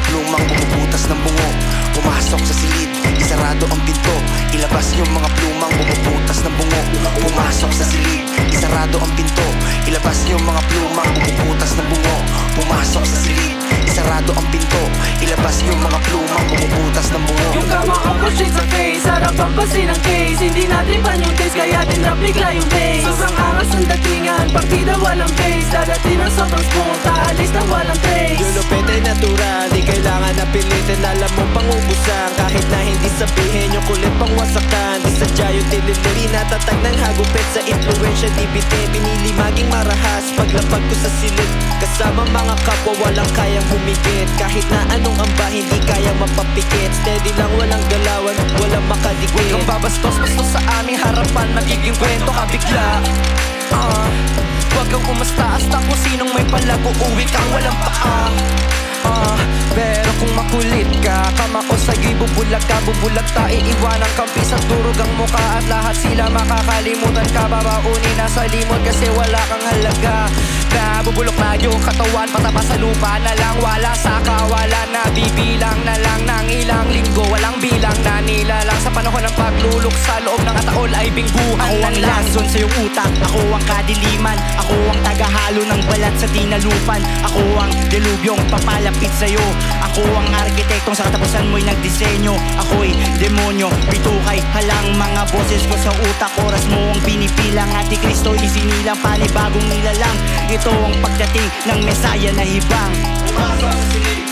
plumang bumubutas ng bungo. Pumasok sa silid, isarado ang pinto. Ilabas yung mga plumang bumubutas ng bungo. Pumasok sa silid, isarado ang pinto. Ilabas yung mga plumang bumubutas ng bungo. Pumasok sa silid, isarado ang pinto. Ilabas yung mga plumang bumubutas ng bungo. Yung kama ko po straight sa face, harap ang pasin ang case. Hindi natin pan yung taste, kaya din rap bigla yung bass. Sobrang angas ang datingan, partida walang pace. Dadating ang sobrang smooth, aalis na walang trace. Yung lupit ay natural, di kailangan na pilitin. Alam mo pang ubusan, kahit na hindi sabihin. Yung kulit pang wasakan, di sadya yung tinitiri. Natatag ng hagupit sa influensya, di bitin. Pinili maging marahas, paglapag ko sa silid. Kasama mga kapwa, walang kayang humigit. Kahit na anong amba, hindi kayang mapapikit. Steady lang, walang galawan, walang makaligit. Huwag kang babastos-bastos sa aming harapan, magiging kwento ka bigla. Huwag kang umastaas-ta kung sinong may palago, uwi kang walang paa. Pero kung makulit ka, kama ko sa'yo'y bubulag ka. Bubulag ta, iiwanan kang pisang durog ang mukha. At lahat sila makakalimutan ka, babaunin na sa limot kasi wala kang halaga. Nabubulok na yung katawan, patapa sa lupa na lang. Wala sa kawala na, bibilang na lang ng ilang linggo. Walang bilang na nilalang sa panahon ng paglulok. Sa loob ng ataol ay bingguhan. Ako ang lason sa iyong utak, ako ang kadiliman. Ako ang tagahalo ng balat sa dinalupan. Ako ang dilubyong papalapit sa'yo. Ako ang arkitektong sa katapusan mo'y nagdisenyo. Ako'y demonyo, bitukay halang mga boses ko sa utak. Oras mo ang binipilang at ni Kristo isinilang. Panibagong nilalang, ito ang pagdating ng Mesaya na hibang. Pumasok sa silid,